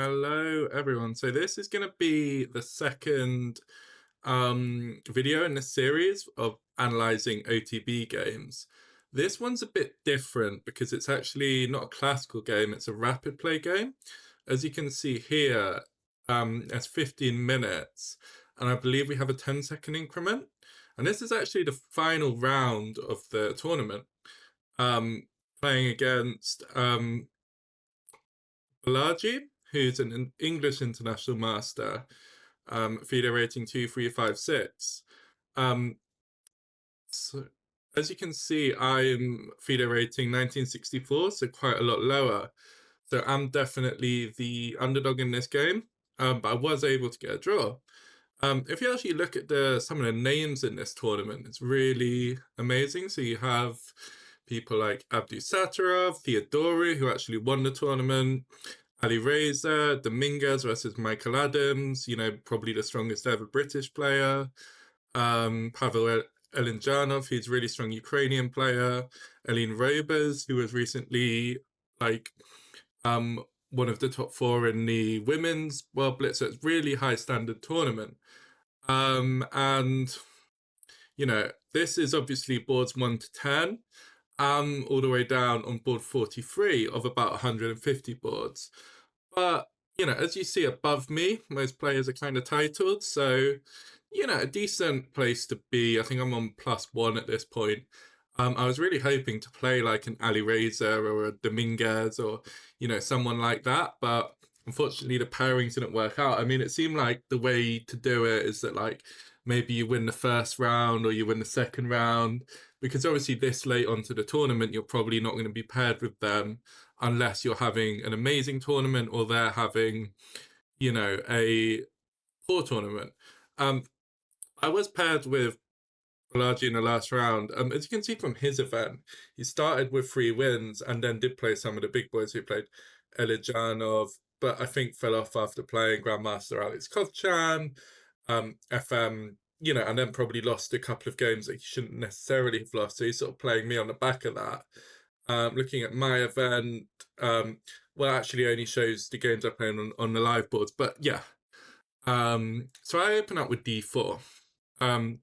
Hello, everyone. So this is going to be the second video in this series of analyzing OTB games. This one's a bit different because it's actually not a classical game, it's a rapid play game. As you can see here, it's 15 minutes, and I believe we have a 10-second increment. And this is actually the final round of the tournament, playing against Balaji, who's an English international master, FIDE rating 2356. So as you can see, I'm FIDE rating 1964, so quite a lot lower. So I'm definitely the underdog in this game, but I was able to get a draw. If you actually look at some of the names in this tournament, it's really amazing. So you have people like Abdu Sattarov, Theodori, who actually won the tournament, Ali Reza, Dominguez versus Michael Adams, probably the strongest ever British player. Pavel Elinjanov, who's a really strong Ukrainian player. Eline Robers, who was recently one of the top four in the women's World Blitz. So it's really high standard tournament. And this is obviously boards 1 to 10. All the way down on board 43 of about 150 boards. But, as you see above me, most players are kind of titled. So, a decent place to be. I think I'm on +1 at this point. I was really hoping to play like an Ali Reza or a Dominguez or, someone like that. But unfortunately, the pairings didn't work out. I mean, it seemed like the way to do it is that maybe you win the first round or you win the second round, because obviously this late onto the tournament, you're probably not going to be paired with them unless you're having an amazing tournament or they're having, a poor tournament. I was paired with Balaji in the last round. As you can see from his event, he started with 3 wins and then did play some of the big boys who played Elijanov, but I think fell off after playing Grandmaster Alex Kovchan, FM, and then probably lost a couple of games that he shouldn't necessarily have lost. So he's sort of playing me on the back of that. Looking at my event, actually only shows the games I play on the live boards, but yeah. So I open up with D4, and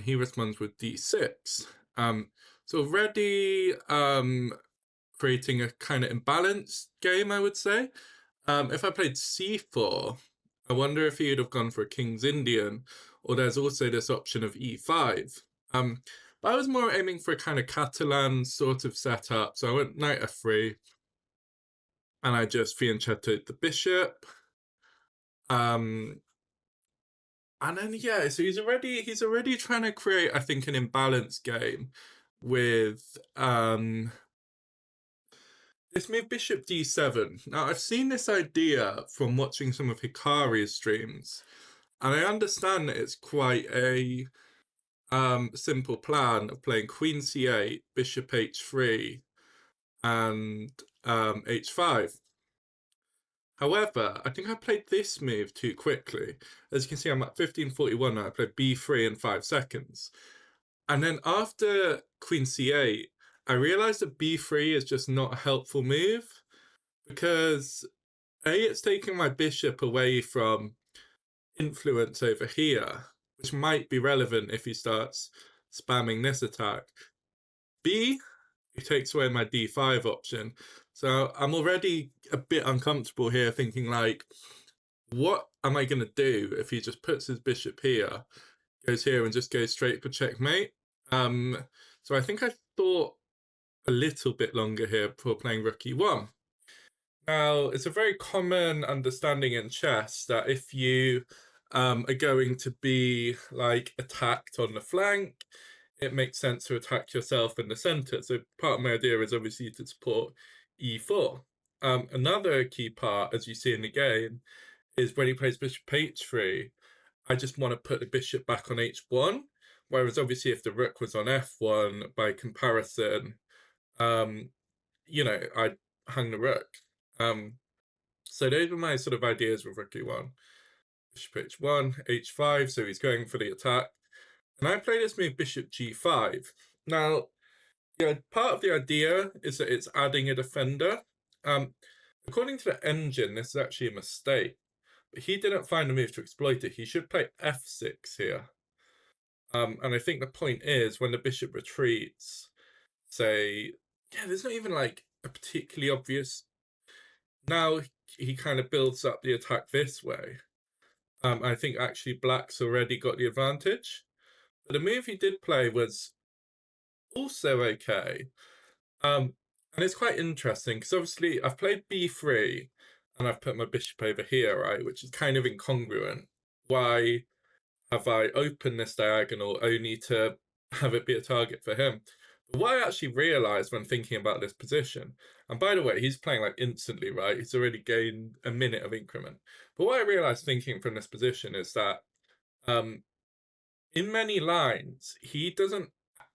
he responds with D6. So already creating a kind of imbalanced game, I would say. If I played C4, I wonder if he would have gone for a King's Indian, or there's also this option of E5. But I was more aiming for a kind of Catalan sort of setup. So I went knight F3, and I just fianchettoed the bishop. And then so he's already trying to create, I think, an imbalanced game with this move bishop d7. Now I've seen this idea from watching some of Hikari's streams, and I understand that it's quite a simple plan of playing queen c8, bishop h3, and h5. However, I think I played this move too quickly. As you can see, I'm at 15:41 now. I played b3 in 5 seconds. And then after queen c8, I realized that b3 is just not a helpful move because it's taking my bishop away from influence over here, which might be relevant if he starts spamming this attack. B, he takes away my d5 option. So I'm already a bit uncomfortable here thinking what am I going to do if he just puts his bishop here, goes here and just goes straight for checkmate? So I think I thought a little bit longer here before playing rook e1. Now, it's a very common understanding in chess that if you are going to be attacked on the flank, it makes sense to attack yourself in the center. So part of my idea is obviously to support e4. Another key part, as you see in the game, is when he plays bishop h3, I just want to put the bishop back on h1. Whereas obviously if the rook was on f1, by comparison, I'd hang the rook. So those were my sort of ideas with rook e1. Bishop h1, h5, so he's going for the attack. And I play this move bishop g5. Now, part of the idea is that it's adding a defender. according to the engine, this is actually a mistake. But he didn't find a move to exploit it. He should play f6 here. And I think the point is, when the bishop retreats, say, yeah, there's not even like a particularly obvious. Now he kind of builds up the attack this way. I think actually black's already got the advantage. But the move he did play was also okay. And it's quite interesting because obviously I've played b3 and I've put my bishop over here, right, which is kind of incongruent. Why have I opened this diagonal only to have it be a target for him? But what I actually realized when thinking about this position, and by the way, he's playing like instantly, right? He's already gained a minute of increment. But what I realized thinking from this position is that in many lines, he doesn't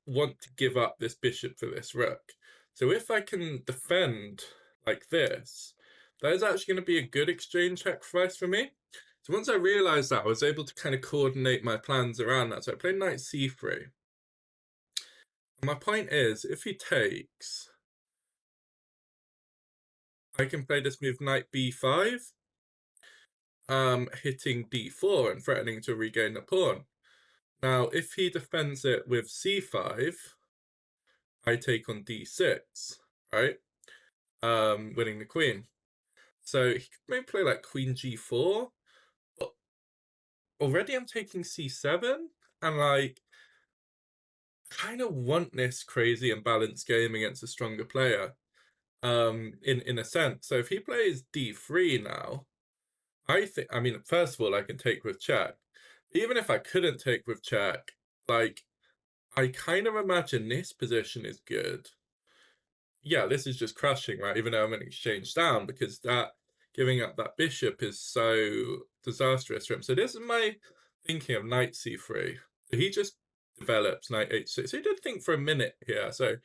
want to give up this bishop for this rook. So if I can defend like this, that is actually going to be a good exchange sacrifice for me. So once I realized that, I was able to kind of coordinate my plans around that. So I played knight c3. And my point is, if he takes, I can play this move knight b5, hitting d4 and threatening to regain the pawn. Now, if he defends it with c5, I take on d6, right? Winning the queen. So he could maybe play like queen g4, but already I'm taking c7, and like, I kind of want this crazy and balanced game against a stronger player, in a sense. So if he plays d3 now, I mean, first of all, I can take with check. Even if I couldn't take with check, like, I kind of imagine this position is good. Yeah, this is just crushing, right? Even though I'm an exchange down, because that giving up that bishop is so disastrous for him. So this is my thinking of knight c3. So he just develops knight h6. So he did think for a minute here. So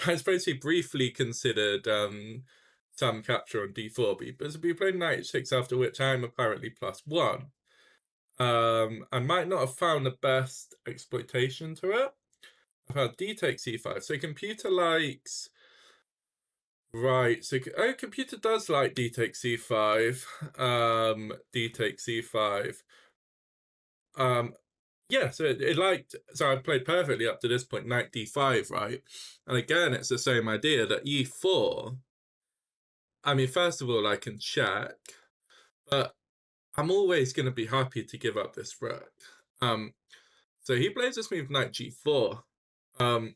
I suppose he briefly considered some capture on d4, but we played knight h6, after which I'm apparently +1. I might not have found the best exploitation to it. I've had d takes c5. So computer likes, right, so computer does like d takes c5, d takes c5. Yeah, so it liked, so I played perfectly up to this point, knight d5, right? And again, it's the same idea that e4, I mean, first of all, I can check, but I'm always going to be happy to give up this rook. So he plays this move knight g4. Kind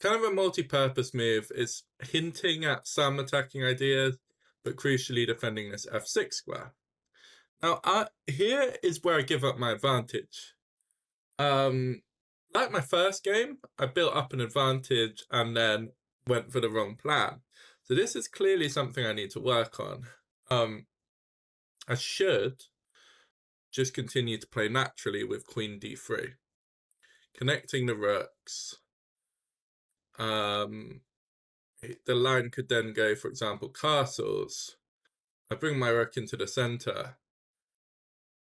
of a multi-purpose move. It's hinting at some attacking ideas, but crucially defending this f6 square. Now, here is where I give up my advantage. Like my first game, I built up an advantage and then went for the wrong plan. So this is clearly something I need to work on. I should just continue to play naturally with queen d3, connecting the rooks. The line could then go, for example, castles. I bring my rook into the center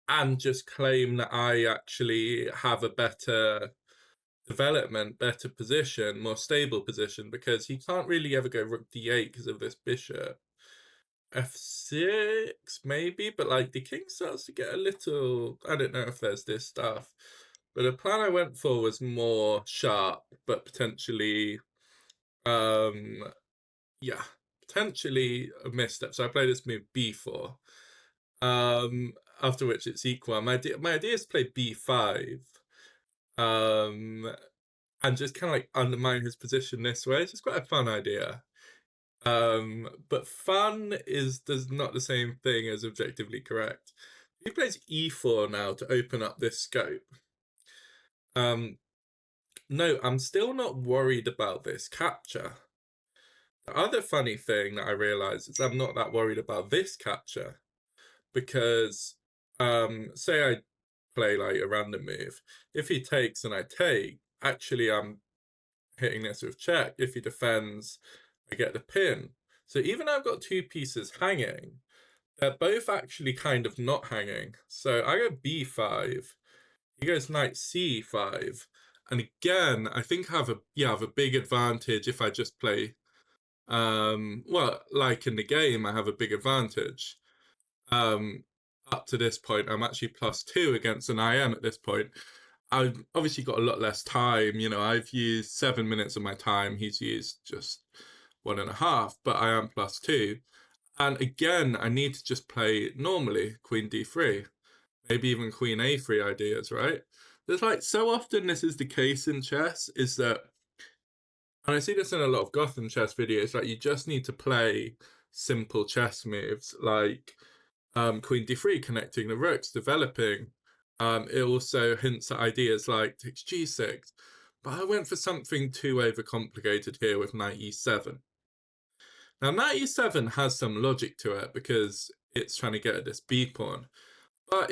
and just claim that I actually have a better development, better position, more stable position, because he can't really ever go rook d8 because of this bishop. f6 maybe, but like the king starts to get a little, I don't know if there's this stuff, but the plan I went for was more sharp, but potentially yeah, potentially a misstep. So I play this move b4, after which it's equal. My idea is to play b5, and just kind of like undermine his position this way. It's just quite a fun idea. But fun does not the same thing as objectively correct. He plays e4 now to open up this scope. No, I'm still not worried about this capture. The other funny thing that I realized is I'm not that worried about this capture, because say I play like a random move. If he takes and I take, actually I'm hitting this with check. If he defends, I get the pin. So even though I've got two pieces hanging, they're both actually kind of not hanging. So I go b5, he goes knight c5, and again, I think I have a big advantage if I just play Well, like in the game, I have a big advantage. Um, Up to this point, I'm actually +2 against an IM at this point. I've obviously got a lot less time. I've used 7 minutes of my time. He's used just 1.5, but I am +2. And again, I need to just play normally, Queen D3, maybe even Queen A3 ideas, right? There's like so often this is the case in chess, is that, and I see this in a lot of Gotham chess videos, like you just need to play simple chess moves, like Queen D3 connecting the rooks, developing. It also hints at ideas like takes G6, but I went for something too overcomplicated here with Knight E7. Now, Knight E7 has some logic to it because it's trying to get at this B pawn, but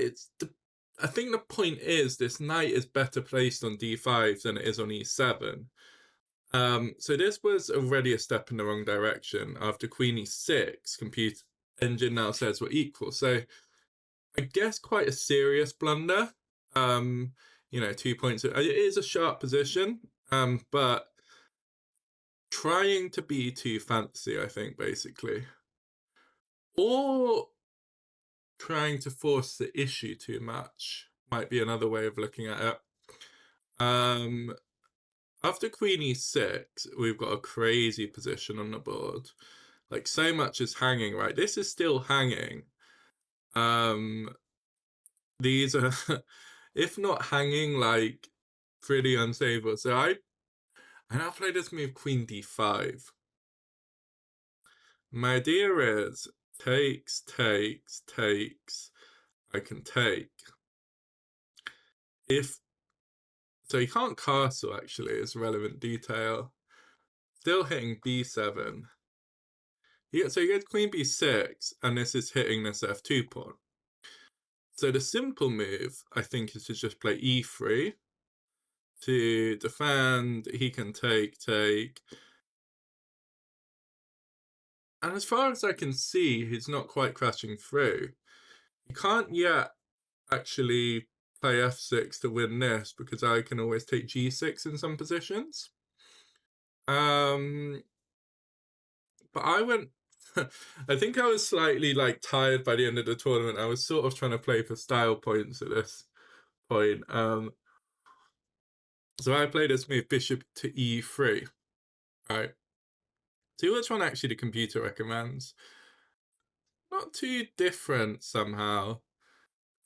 I think the point is this knight is better placed on D5 than it is on E7. So this was already a step in the wrong direction. After Queen E6, computer engine now says we're equal. So I guess quite a serious blunder. 2 points. It is a sharp position, but trying to be too fancy, I think, basically. Or trying to force the issue too much might be another way of looking at it. After Queen E6, we've got a crazy position on the board. Like, so much is hanging, right? This is still hanging. These are, if not hanging, like, pretty unstable. So I now play this move Queen D5. My idea is takes, takes, takes. I can take. So you can't castle, actually, is a relevant detail. Still hitting B7. So you get Queen B6, and this is hitting this F2 pawn. So the simple move, I think, is to just play E3 to defend. He can take. And as far as I can see, he's not quite crashing through. You can't yet actually play F6 to win this, because I can always take G6 in some positions. But I went... I think I was slightly like tired by the end of the tournament. I was sort of trying to play for style points at this point. So I played this move bishop to E3. Right. See which one actually the computer recommends. Not too different somehow.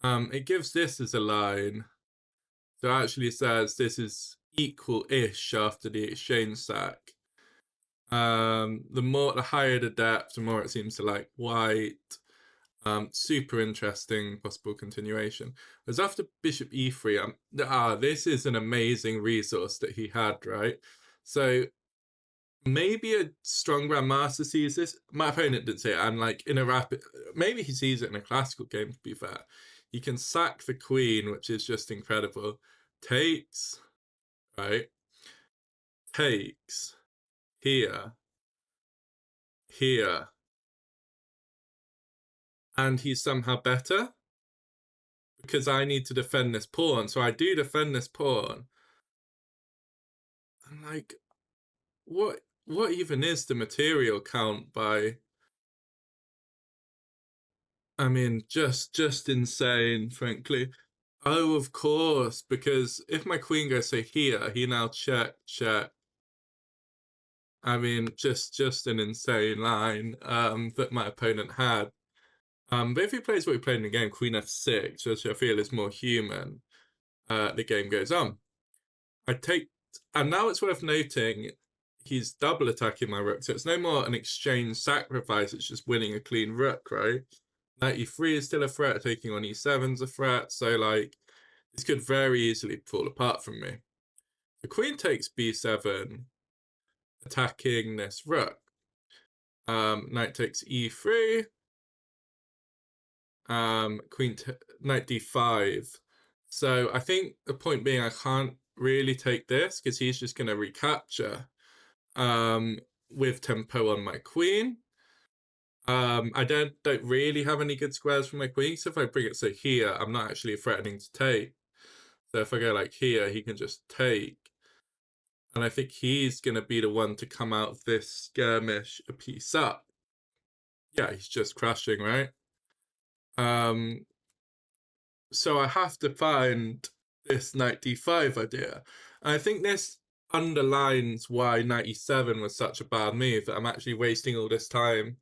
It gives this as a line. So it actually says this is equal-ish after the exchange sack. The higher the depth, the more it seems to like white. Super interesting possible continuation. Whereas after bishop e3, this is an amazing resource that he had, right? So maybe a strong grandmaster sees this. My opponent didn't say it. I'm like in a rapid. Maybe he sees it in a classical game. To be fair, he can sack the queen, which is just incredible. Takes, right? Takes here, here, and he's somehow better because I need to defend this pawn. So I do defend this pawn. I'm like, what even is the material count by? I mean, just insane, frankly. Oh, of course, because if my queen goes, say, here, he now check. I mean, just an insane line that my opponent had. But if he plays what he played in the game, Queen F6, which I feel is more human, the game goes on. And now it's worth noting, he's double attacking my rook, so it's no more an exchange sacrifice, it's just winning a clean rook, right? Knight E3 is still a threat, taking on E7's a threat, so like, this could very easily fall apart from me. The queen takes B7, attacking this rook. Knight takes E3, knight D5. So I think the point being I can't really take this because he's just going to recapture with tempo on my queen. I don't really have any good squares for my queen, so if I bring it so here, I'm not actually threatening to take. So if I go like here, he can just take. And I think he's going to be the one to come out of this skirmish a piece up. Yeah, he's just crushing, right? So I have to find this knight d5 idea. And I think this underlines why knight e7 was such a bad move, that I'm actually wasting all this time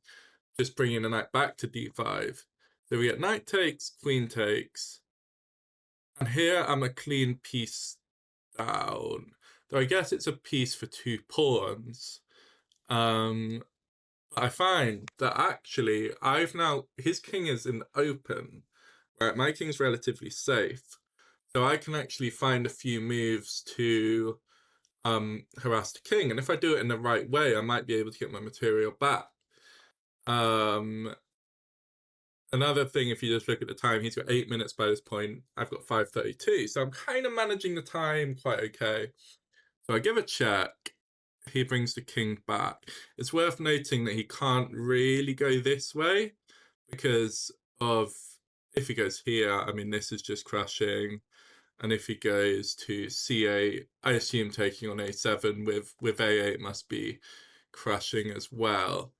just bringing the knight back to d5. So we get knight takes, queen takes. And here I'm a clean piece down. Though I guess it's a piece for 2 pawns. But I find that actually his king is in open, right? My king's relatively safe. So I can actually find a few moves to harass the king. And if I do it in the right way, I might be able to get my material back. Another thing, if you just look at the time, he's got 8 minutes by this point. I've got 5:32. So I'm kind of managing the time quite okay. So I give a check. He brings the king back. It's worth noting that he can't really go this way because of, if he goes here, I mean, this is just crushing. And if he goes to c8, I assume taking on a7 with a8 must be crushing as well.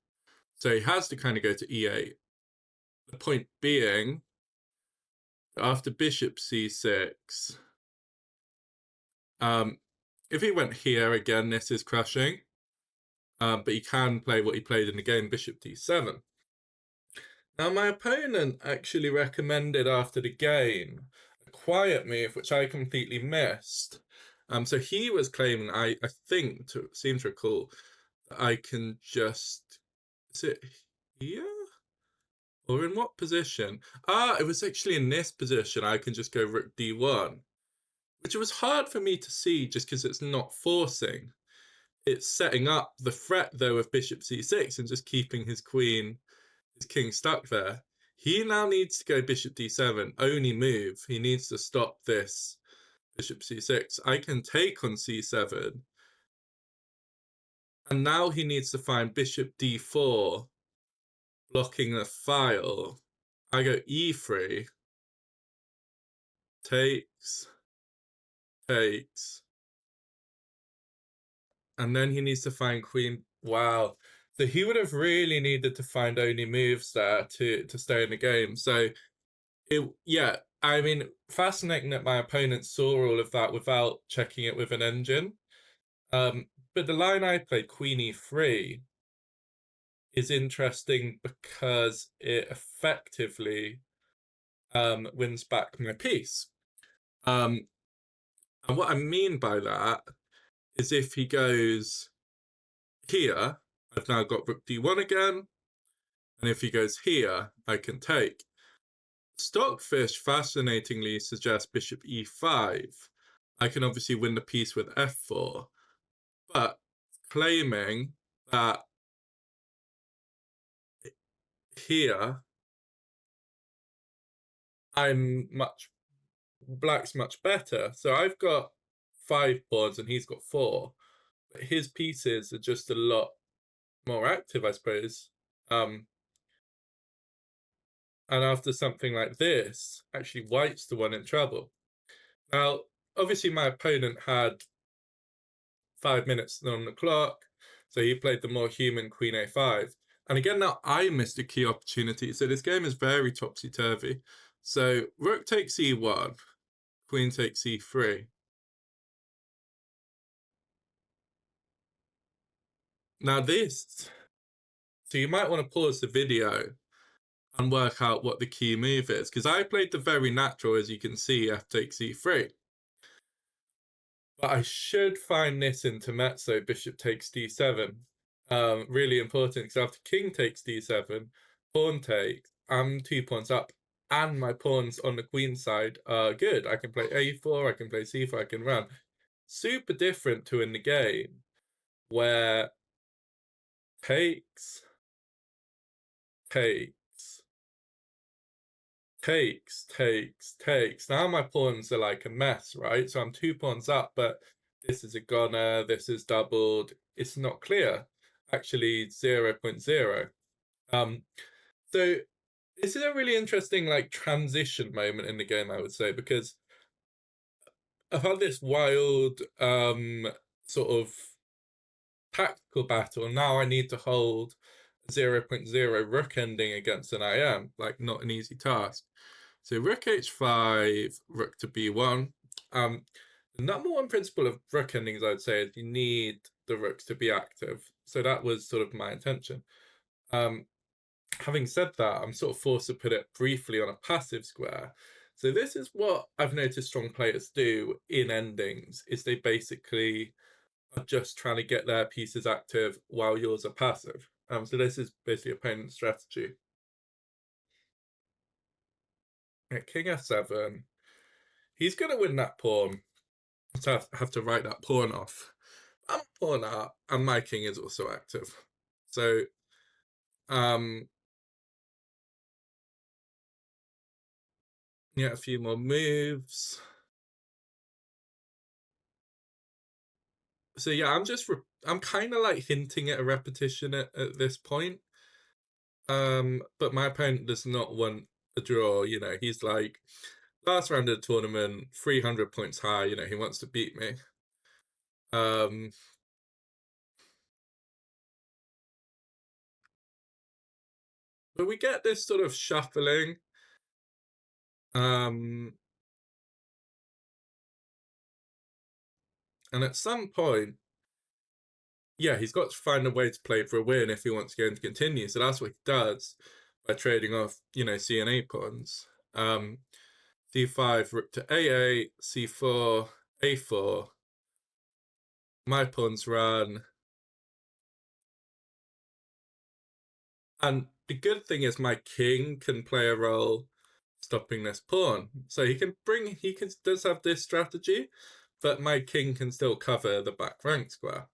So he has to kind of go to e8. The point being, after bishop c6, if he went here, again, this is crushing. But he can play what he played in the game, bishop d7. Now, my opponent actually recommended after the game a quiet move, which I completely missed. So he was claiming, I think, seem to recall, that I can just, is it here? Or in what position? It was actually in this position. I can just go rook d1, which was hard for me to see just because it's not forcing. It's setting up the threat, though, of bishop c6 and just keeping his king stuck there. He now needs to go bishop d7, only move. He needs to stop this bishop c6. I can take on c7. And now he needs to find bishop d4, blocking the file. I go e3, takes, takes. And then he needs to find queen. Wow. So he would have really needed to find only moves there to stay in the game. So, yeah, I mean, fascinating that my opponent saw all of that without checking it with an engine. But the line I played, queen e3, is interesting because it effectively wins back my piece. And what I mean by that is if he goes here, I've now got rook d1 again. And if he goes here, I can take. Stockfish fascinatingly suggests bishop e5. I can obviously win the piece with f4, but claiming that here black's much better. So I've got 5 pawns and he's got 4. But his pieces are just a lot more active, I suppose. And after something like this, actually white's the one in trouble. Now, obviously my opponent had 5 minutes on the clock, so he played the more human queen a5. And again, now I missed a key opportunity. So this game is very topsy-turvy. So rook takes e1, queen takes e3. Now this, so you might want to pause the video and work out what the key move is, because I played the very natural, as you can see, f takes e3. But I should find this intermezzo, bishop takes d7. Really important, because after king takes d7, pawn takes, I'm 2 pawns up, and my pawns on the queen side are good. I can play a4, I can play c4, I can run. Super different to in the game, where takes, takes, takes. Now my pawns are like a mess, right? So I'm 2 pawns up, but this is a goner, this is doubled. It's not clear. Actually, 0.0. So this is a really interesting like transition moment in the game, I would say, because I've had this wild sort of tactical battle. Now I need to hold 0.0 rook ending against an IM, like not an easy task. So rook h5, rook to b1. The number one principle of rook endings, I'd say, is you need the rooks to be active. So that was sort of my intention. Having said that, I'm sort of forced to put it briefly on a passive square. So this is what I've noticed strong players do in endings, is they basically are just trying to get their pieces active while yours are passive. So this is basically opponent strategy. At king f7, he's going to win that pawn. So I have to write that pawn off. I'm pawn out, and my king is also active. So, yeah, a few more moves. So yeah, I'm kind of like hinting at a repetition at this point. But my opponent does not want a draw. You know, he's like last round of the tournament, 300 points high. You know, he wants to beat me. But we get this sort of shuffling. And at some point, yeah, he's got to find a way to play for a win if he wants to go into continue. So that's what he does by trading off, you know, C and A pawns. C5, rook to A8, C4, A4. My pawns run. And the good thing is my king can play a role stopping this pawn. So does have this strategy, but my king can still cover the back rank square.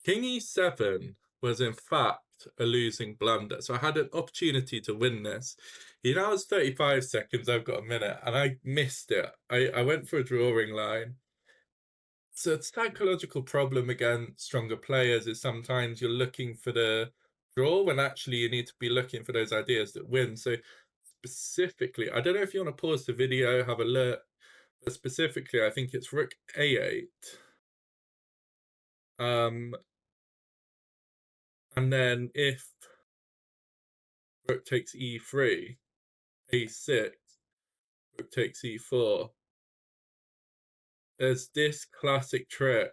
King e7 was in fact a losing blunder. So I had an opportunity to win this. He now has 35 seconds, I've got a minute, and I missed it. I went for a drawing line. So the psychological problem against stronger players is sometimes you're looking for the draw when actually you need to be looking for those ideas that win. So specifically, I don't know if you want to pause the video, have a look, but specifically, I think it's rook a8. And then if rook takes e3, a6, rook takes e4, there's this classic trick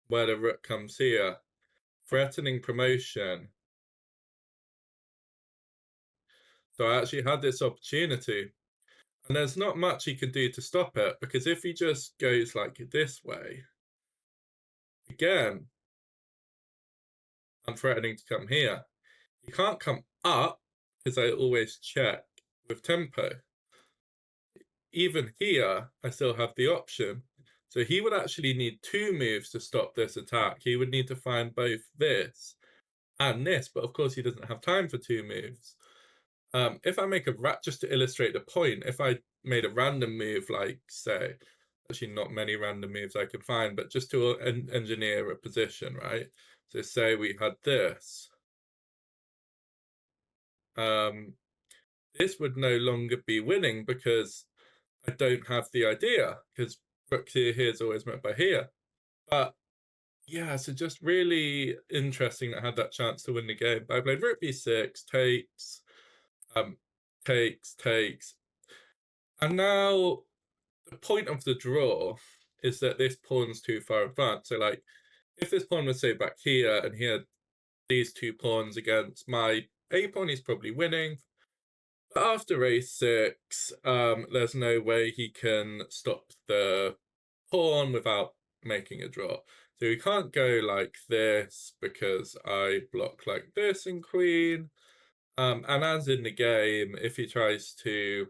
where the rook comes here, threatening promotion. So I actually had this opportunity, and there's not much he can do to stop it, because if he just goes like this way, again, I'm threatening to come here. He can't come up, because I always check with tempo. Even here, I still have the option. So he would actually need 2 moves to stop this attack. He would need to find both this and this, but of course he doesn't have time for 2 moves. If I make just to illustrate the point, if I made a random move, like say, actually not many random moves I could find, but just to engineer a position, right? So say we had this. This would no longer be winning because I don't have the idea, because rook here is always met by here. But yeah, so just really interesting that I had that chance to win the game. But I played rook b6, takes. And now the point of the draw is that this pawn's too far advanced. So like, if this pawn was say back here and he had these 2 pawns against my a pawn, he's probably winning. But after a6, there's no way he can stop the pawn without making a draw. So he can't go like this because I block like this in queen. And as in the game, if he tries to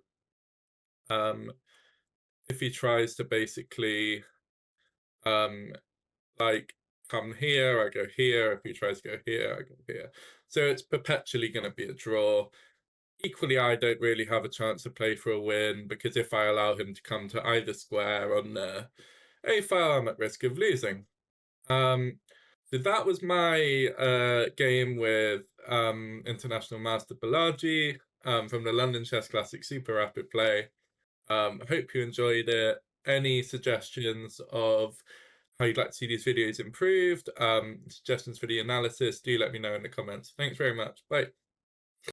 basically like come here, I go here. If he tries to go here, I go here. So it's perpetually going to be a draw. Equally, I don't really have a chance to play for a win, because if I allow him to come to either square on the a file, I'm at risk of losing. So that was my game with International Master Balaji from the London Chess Classic Super Rapid Play. Hope you enjoyed it. Any suggestions of how you'd like to see these videos improved, suggestions for the analysis, do let me know in the comments. Thanks very much. Bye.